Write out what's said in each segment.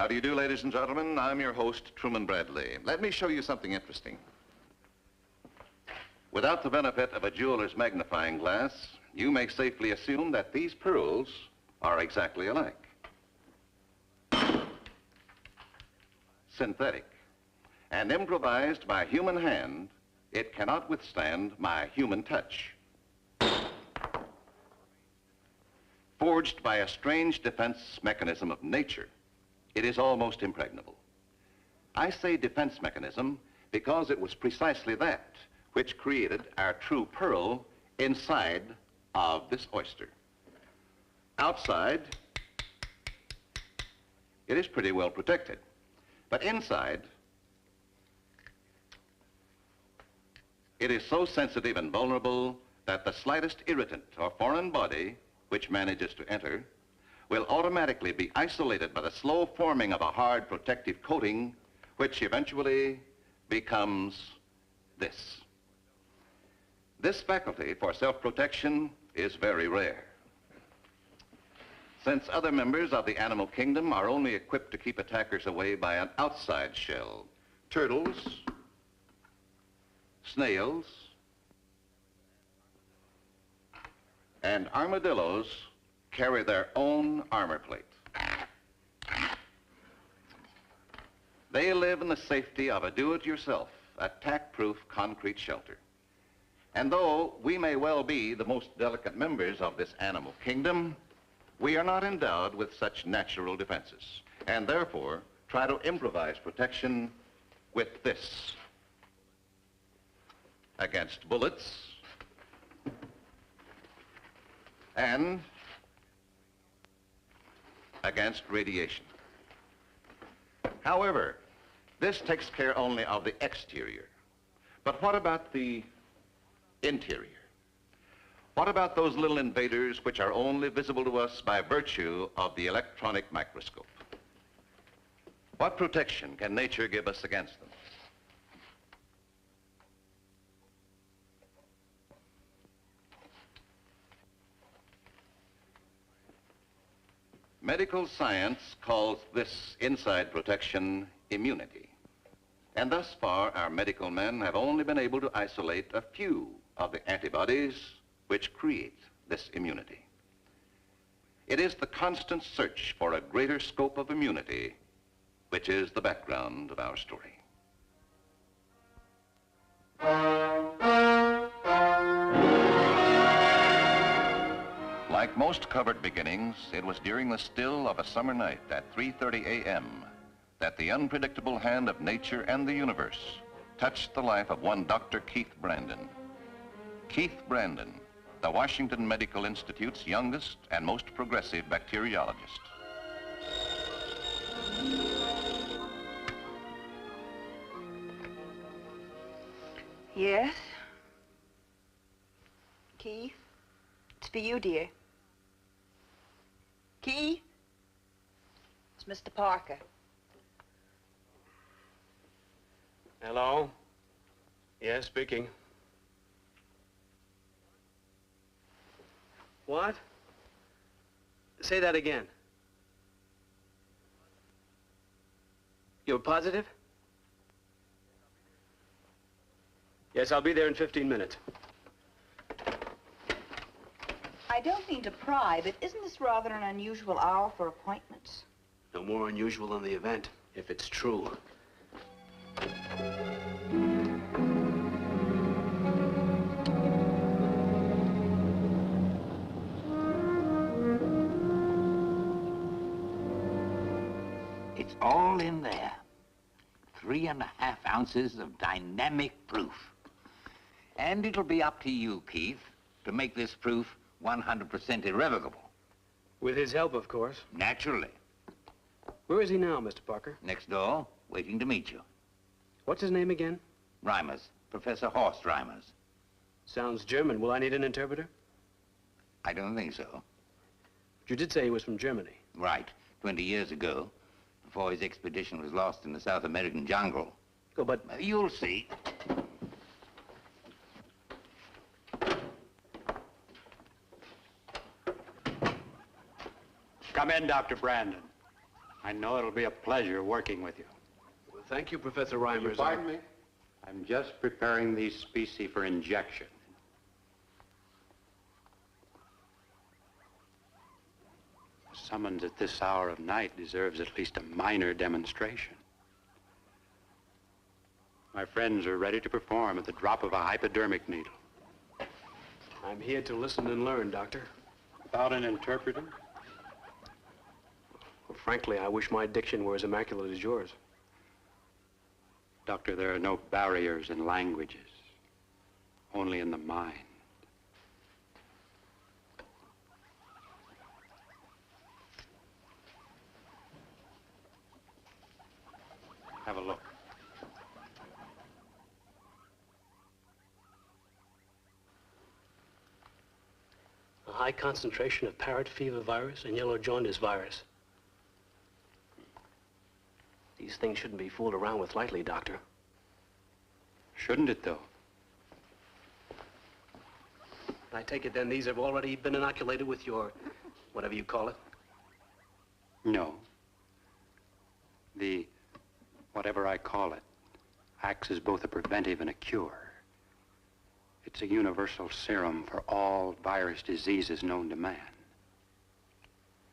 How do you do, ladies and gentlemen? I'm your host, Truman Bradley. Let me show you something interesting. Without the benefit of a jeweler's magnifying glass, you may safely assume that these pearls are exactly alike. Synthetic. And improvised by human hand, it cannot withstand my human touch. Forged by a strange defense mechanism of nature, it is almost impregnable. I say defense mechanism because it was precisely that which created our true pearl inside of this oyster. Outside, it is pretty well protected, but inside, it is so sensitive and vulnerable that the slightest irritant or foreign body which manages to enter will automatically be isolated by the slow forming of a hard protective coating, which eventually becomes this. This faculty for self-protection is very rare. Since other members of the animal kingdom are only equipped to keep attackers away by an outside shell, turtles, snails, and armadillos carry their own armor plate. They live in the safety of a do-it-yourself, attack-proof concrete shelter. And though we may well be the most delicate members of this animal kingdom, we are not endowed with such natural defenses, and therefore try to improvise protection with this. Against bullets and against radiation. However, this takes care only of the exterior. But what about the interior? What about those little invaders which are only visible to us by virtue of the electronic microscope? What protection can nature give us against them? Medical science calls this inside protection immunity. And thus far, our medical men have only been able to isolate a few of the antibodies which create this immunity. It is the constant search for a greater scope of immunity which is the background of our story. Like most covert beginnings, it was during the still of a summer night at 3:30 a.m. that the unpredictable hand of nature and the universe touched the life of one Dr. Keith Brandon. Keith Brandon, the Washington Medical Institute's youngest and most progressive bacteriologist. Yes? Keith? It's for you, dear. Keith? It's Mr. Parker. Hello? Yes, speaking. What? Say that again. You're positive? Yes, I'll be there in 15 minutes. I don't mean to pry, but isn't this rather an unusual hour for appointments? No more unusual than the event, if it's true. It's all in there. 3.5 ounces of dynamic proof. And it'll be up to you, Keith, to make this proof 100% irrevocable. With his help, of course. Naturally. Where is he now, Mr. Parker? Next door, waiting to meet you. What's his name again? Reimers, Professor Horst Reimers. Sounds German. Will I need an interpreter? I don't think so. But you did say he was from Germany. Right, 20 years ago, before his expedition was lost in the South American jungle. Oh, but... You'll see. Come in, Dr. Brandon. I know it'll be a pleasure working with you. Well, thank you, Professor Will you Reimers. pardon me? I'm just preparing these species for injection. A summons at this hour of night deserves at least a minor demonstration. My friends are ready to perform at the drop of a hypodermic needle. I'm here to listen and learn, Doctor. Without an interpreter? Well, frankly, I wish my diction were as immaculate as yours. Doctor, there are no barriers in languages, only in the mind. Have a look. A high concentration of parrot fever virus and yellow jaundice virus. These things shouldn't be fooled around with lightly, Doctor. Shouldn't it, though? I take it then these have already been inoculated with your, whatever you call it? No. The, whatever I call it, acts as both a preventive and a cure. It's a universal serum for all virus diseases known to man.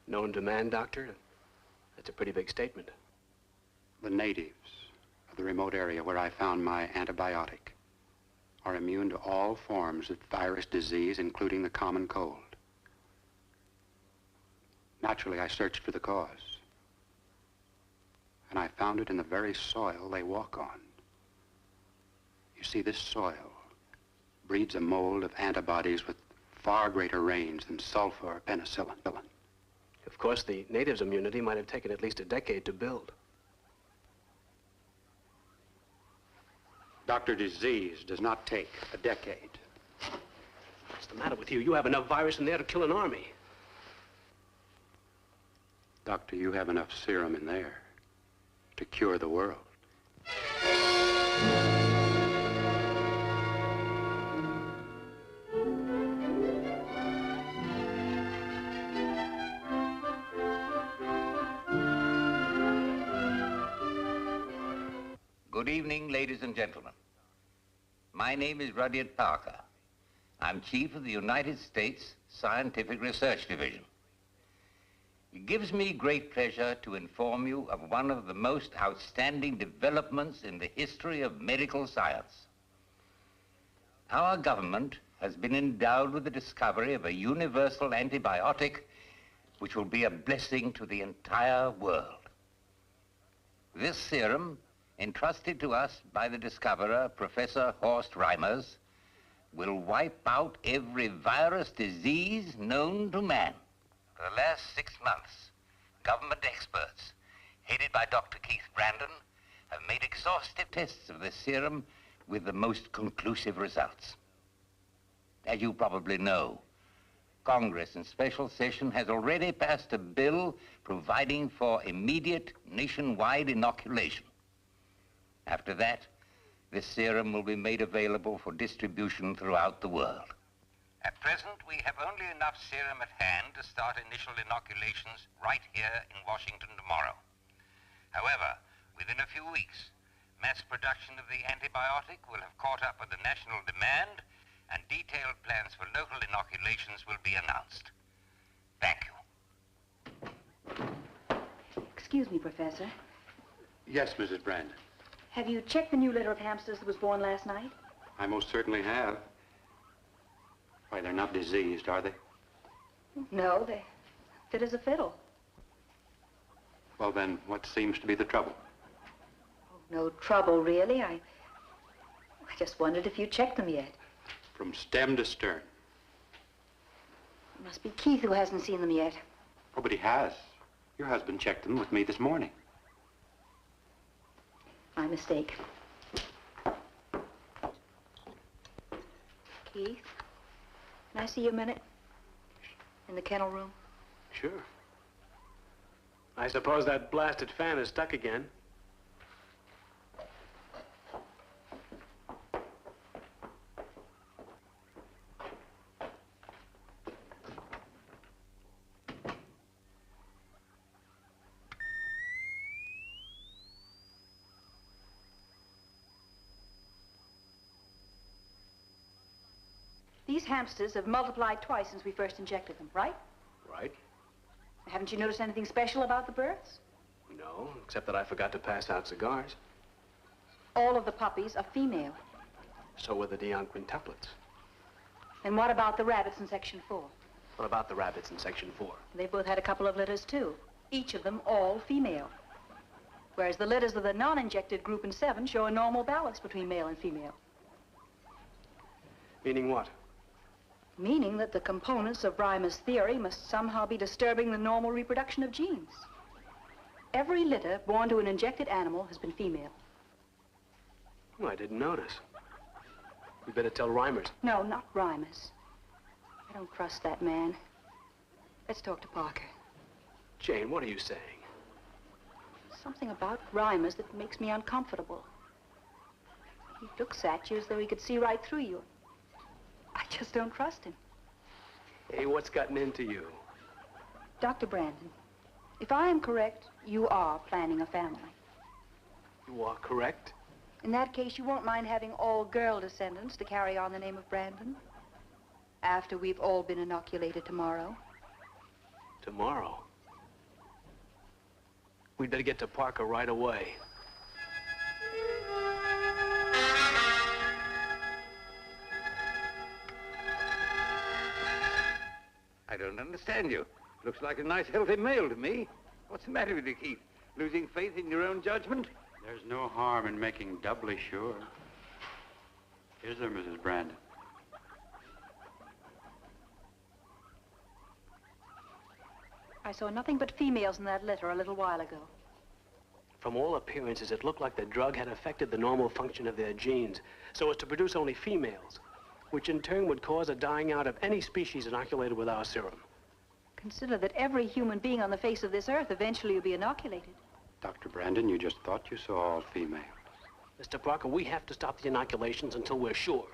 Known to man, Doctor? That's a pretty big statement. The natives of the remote area where I found my antibiotic are immune to all forms of virus disease, including the common cold. Naturally, I searched for the cause. And I found it in the very soil they walk on. You see, this soil breeds a mold of antibodies with far greater range than sulfur or penicillin. Of course, the natives' immunity might have taken at least a decade to build. Dr. Disease does not take a decade. What's the matter with you? You have enough virus in there to kill an army. Doctor, you have enough serum in there to cure the world. Good evening, ladies and gentlemen. My name is Rudyard Parker. I'm Chief of the United States Scientific Research Division. It gives me great pleasure to inform you of one of the most outstanding developments in the history of medical science. Our government has been endowed with the discovery of a universal antibiotic which will be a blessing to the entire world. This serum, entrusted to us by the discoverer, Professor Horst Reimers, will wipe out every virus disease known to man. For the last 6 months, government experts, headed by Dr. Keith Brandon, have made exhaustive tests of this serum with the most conclusive results. As you probably know, Congress in special session has already passed a bill providing for immediate nationwide inoculation. After that, this serum will be made available for distribution throughout the world. At present, we have only enough serum at hand to start initial inoculations right here in Washington tomorrow. However, within a few weeks, mass production of the antibiotic will have caught up with the national demand, and detailed plans for local inoculations will be announced. Thank you. Excuse me, Professor. Yes, Mrs. Brandon. Have you checked the new litter of hamsters that was born last night? I most certainly have. Why, they're not diseased, are they? No, they're fit as a fiddle. Well, then, what seems to be the trouble? No trouble, really. I just wondered if you checked them yet. From stem to stern. It must be Keith who hasn't seen them yet. Oh, but he has. Your husband checked them with me this morning. My mistake. Keith, can I see you a minute? In the kennel room? Sure. I suppose that blasted fan is stuck again. These hamsters have multiplied twice since we first injected them, right? Right? Haven't you noticed anything special about the births? No, except that I forgot to pass out cigars. All of the puppies are female. So were the Dion quintuplets. And what about the rabbits in section 4? What about the rabbits in section 4? They both had a couple of litters, too. Each of them all female. Whereas the litters of the non-injected group in 7 show a normal balance between male and female. Meaning what? Meaning that the components of Reimer's theory must somehow be disturbing the normal reproduction of genes. Every litter born to an injected animal has been female. Oh, I didn't notice. We better tell Reimers. No, not Reimer's. I don't trust that man. Let's talk to Parker. Jane, what are you saying? Something about Reimer's that makes me uncomfortable. He looks at you as though he could see right through you. I just don't trust him. Hey, what's gotten into you? Dr. Brandon, if I am correct, you are planning a family. You are correct? In that case, you won't mind having all girl descendants to carry on the name of Brandon? After we've all been inoculated tomorrow. Tomorrow? We'd better get to Parker right away. I don't understand you. Looks like a nice, healthy male to me. What's the matter with you, Keith? Losing faith in your own judgment? There's no harm in making doubly sure. Is there, Mrs. Brandon? I saw nothing but females in that litter a little while ago. From all appearances, it looked like the drug had affected the normal function of their genes so as to produce only females, which in turn would cause a dying out of any species inoculated with our serum. Consider that every human being on the face of this earth eventually will be inoculated. Dr. Brandon, you just thought you saw all female. Mr. Parker, we have to stop the inoculations until we're sure.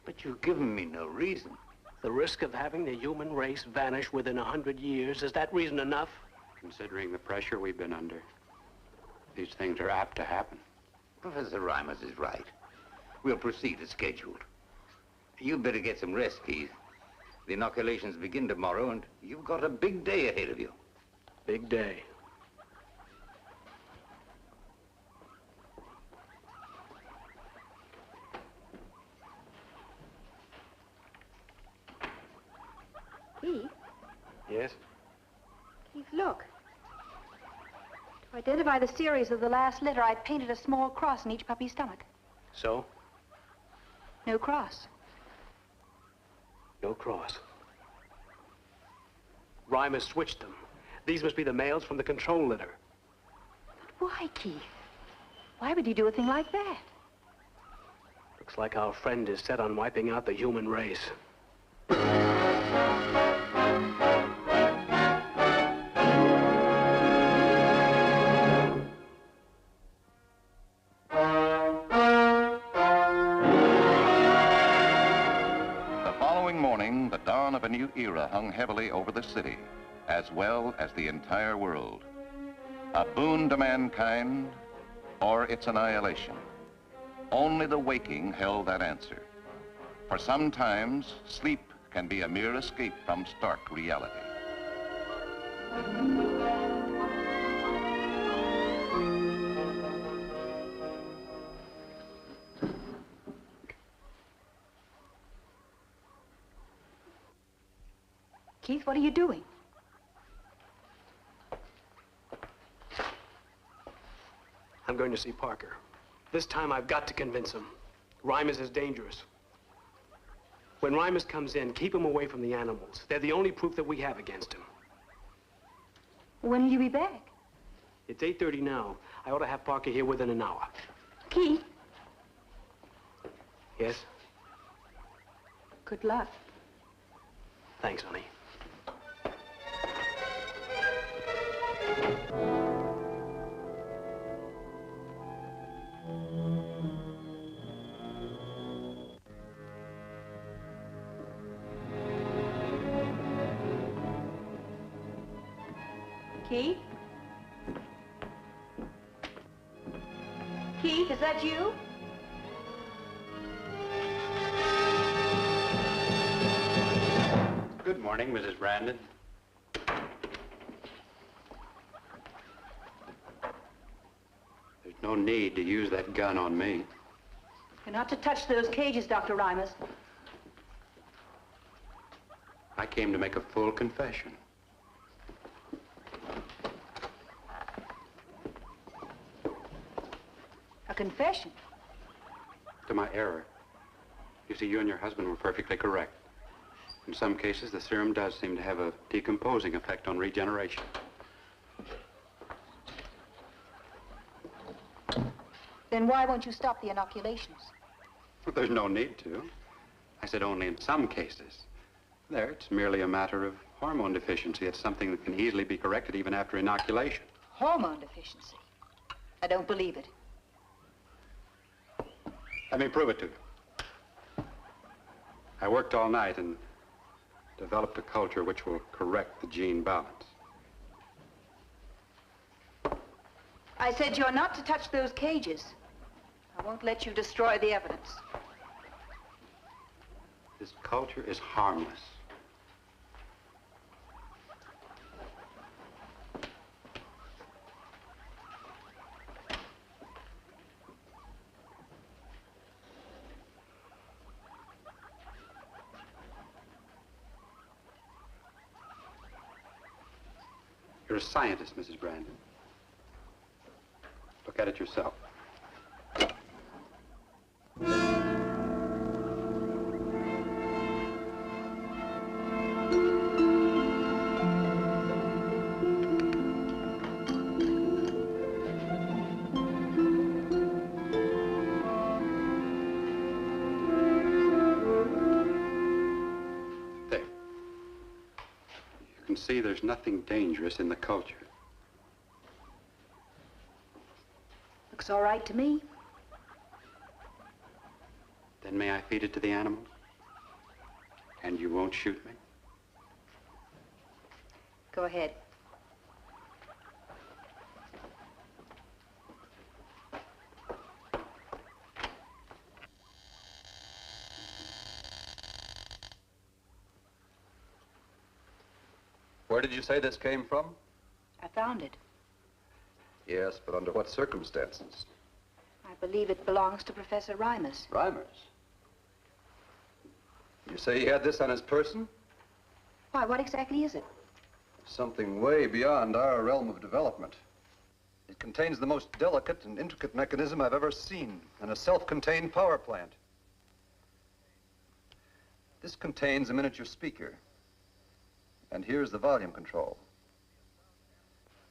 But you've given me no reason. The risk of having the human race vanish within 100 years, is that reason enough? Considering the pressure we've been under, these things are apt to happen. Professor Reimers is right. We'll proceed as scheduled. You'd better get some rest, Keith. The inoculations begin tomorrow, and you've got a big day ahead of you. Big day. Keith? Yes? Keith, look. To identify the series of the last litter, I painted a small cross in each puppy's stomach. So? No cross. No cross. Reimers switched them. These must be the males from the control litter. But why, Keith? Why would he do a thing like that? Looks like our friend is set on wiping out the human race. The dawn of a new era hung heavily over the city, as well as the entire world. A boon to mankind, or its annihilation. Only the waking held that answer. For sometimes, sleep can be a mere escape from stark reality. Keith, what are you doing? I'm going to see Parker. This time I've got to convince him. Reimers is dangerous. When Reimers comes in, keep him away from the animals. They're the only proof that we have against him. When will you be back? It's 8:30 now. I ought to have Parker here within an hour. Keith? Yes? Good luck. Thanks, honey. Keith? Keith, is that you? Good morning, Mrs. Brandon. There's no need to use that gun on me. You're not to touch those cages, Dr. Rimus. I came to make a full confession. A confession? To my error. You see, you and your husband were perfectly correct. In some cases, the serum does seem to have a decomposing effect on regeneration. Then why won't you stop the inoculations? Well, there's no need to. I said only in some cases. There, it's merely a matter of hormone deficiency. It's something that can easily be corrected even after inoculation. Hormone deficiency? I don't believe it. Let me prove it to you. I worked all night and developed a culture which will correct the gene balance. I said you're not to touch those cages. I won't let you destroy the evidence. This culture is harmless. You're a scientist, Mrs. Brandon. Look at it yourself. There. You can see there's nothing dangerous in the culture. Looks all right to me. Then may I feed it to the animals? And you won't shoot me? Go ahead. Where did you say this came from? I found it. Yes, but under what circumstances? I believe it belongs to Professor Rimus. Reimers. You say he had this on his person? Why, what exactly is it? Something way beyond our realm of development. It contains the most delicate and intricate mechanism I've ever seen in a self-contained power plant. This contains a miniature speaker. And here's the volume control.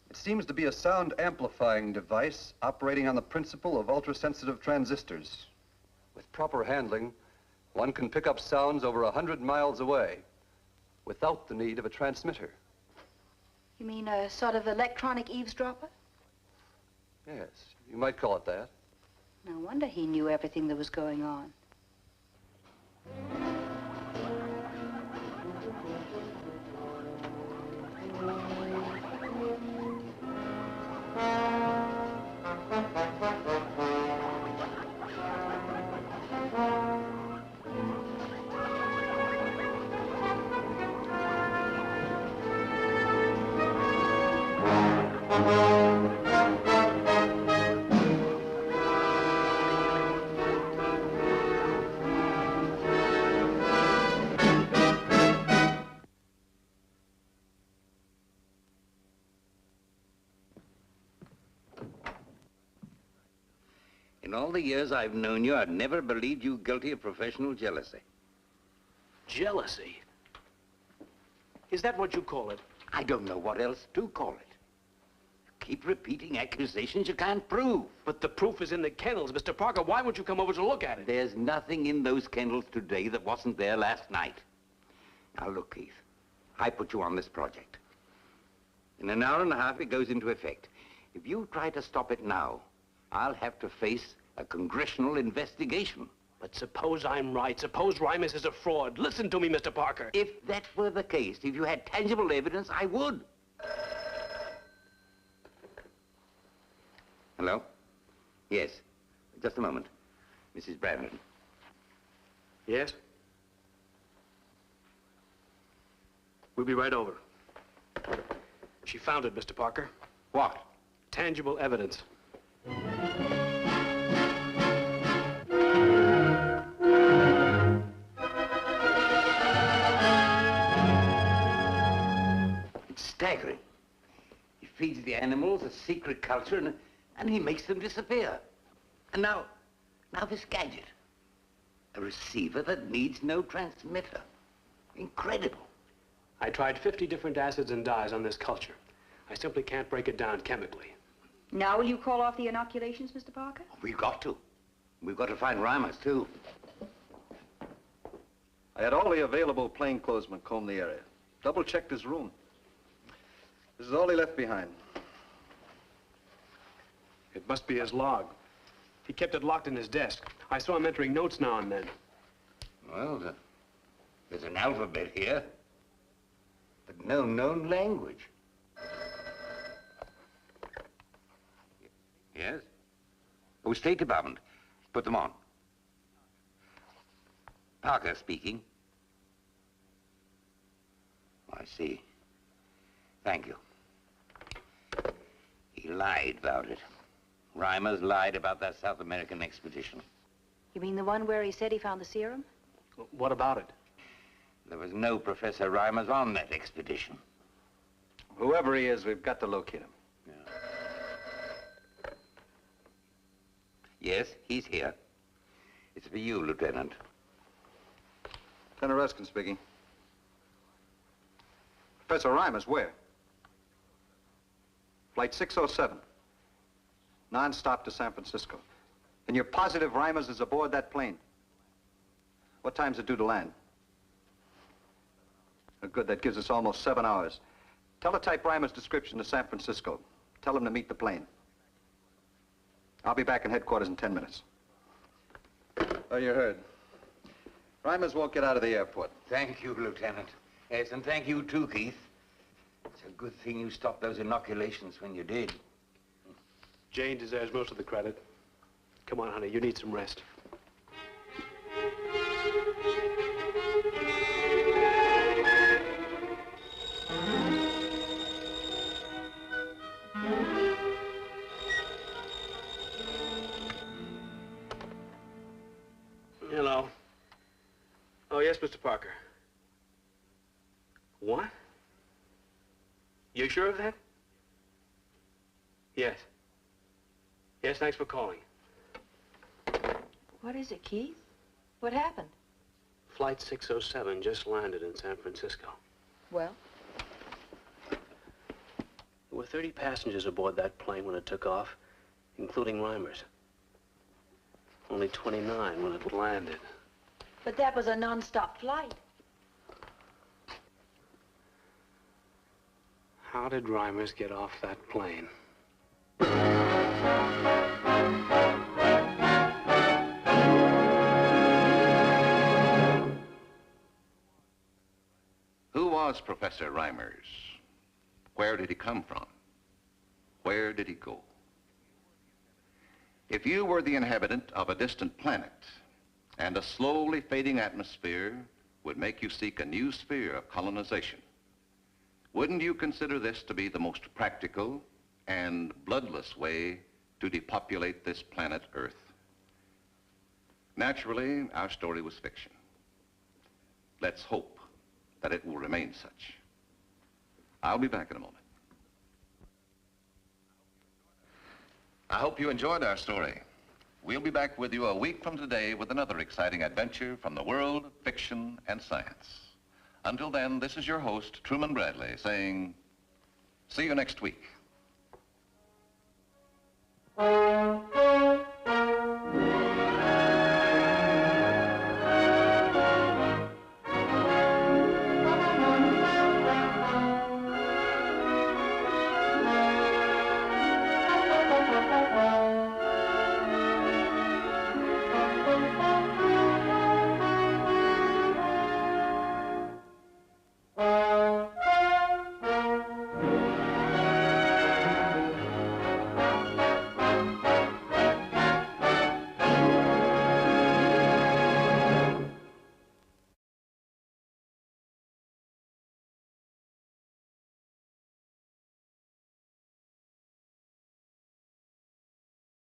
It seems to be a sound amplifying device operating on the principle of ultra-sensitive transistors. With proper handling, one can pick up sounds over 100 miles away without the need of a transmitter. You mean a sort of electronic eavesdropper? Yes, you might call it that. No wonder he knew everything that was going on. In all the years I've known you, I've never believed you guilty of professional jealousy. Jealousy? Is that what you call it? I don't know what else to call it. You keep repeating accusations you can't prove. But the proof is in the kennels. Mr. Parker, why won't you come over to look at it? There's nothing in those kennels today that wasn't there last night. Now look, Keith, I put you on this project. In an hour and a half, it goes into effect. If you try to stop it now, I'll have to face a congressional investigation. But suppose I'm right. Suppose Rimus is a fraud. Listen to me, Mr. Parker. If that were the case, if you had tangible evidence, I would. Hello? Yes. Just a moment. Mrs. Brandon. Yes? We'll be right over. She found it, Mr. Parker. What? Tangible evidence. It's staggering. He feeds the animals a secret culture and he makes them disappear. And now this gadget. A receiver that needs no transmitter. Incredible. I tried 50 different acids and dyes on this culture. I simply can't break it down chemically. Now will you call off the inoculations, Mr. Parker? We've got to. We've got to find Reimers, too. I had all the available plainclothesmen comb the area. Double-checked his room. This is all he left behind. It must be his log. He kept it locked in his desk. I saw him entering notes now and then. Well, there's an alphabet here, but no known language. Yes? Oh, State Department. Put them on. Parker speaking. I see. Thank you. He lied about it. Reimers lied about that South American expedition. You mean the one where he said he found the serum? What about it? There was no Professor Reimers on that expedition. Whoever he is, we've got to locate him. Yes, he's here. It's for you, Lieutenant. Lieutenant Ruskin speaking. Professor Reimers, where? Flight 607. Non-stop to San Francisco. And you're positive Reimers is aboard that plane? What time's it due to land? Oh, good, that gives us almost 7 hours. Teletype Reimers' description to San Francisco. Tell him to meet the plane. I'll be back in headquarters in 10 minutes. Oh, you heard. Reimers won't get out of the airport. Thank you, Lieutenant. Yes, and thank you too, Keith. It's a good thing you stopped those inoculations when you did. Jane deserves most of the credit. Come on, honey, you need some rest. Hello. Oh, yes, Mr. Parker. What? You sure of that? Yes. Yes, thanks for calling. What is it, Keith? What happened? Flight 607 just landed in San Francisco. Well? There were 30 passengers aboard that plane when it took off, including Reimers. Only 29 when it landed. But that was a non-stop flight. How did Reimers get off that plane? Who was Professor Reimers? Where did he come from? Where did he go? If you were the inhabitant of a distant planet and a slowly fading atmosphere would make you seek a new sphere of colonization, wouldn't you consider this to be the most practical and bloodless way to depopulate this planet Earth? Naturally, our story was fiction. Let's hope that it will remain such. I'll be back in a moment. I hope you enjoyed our story. We'll be back with you a week from today with another exciting adventure from the world of fiction and science. Until then, this is your host, Truman Bradley, saying, see you next week.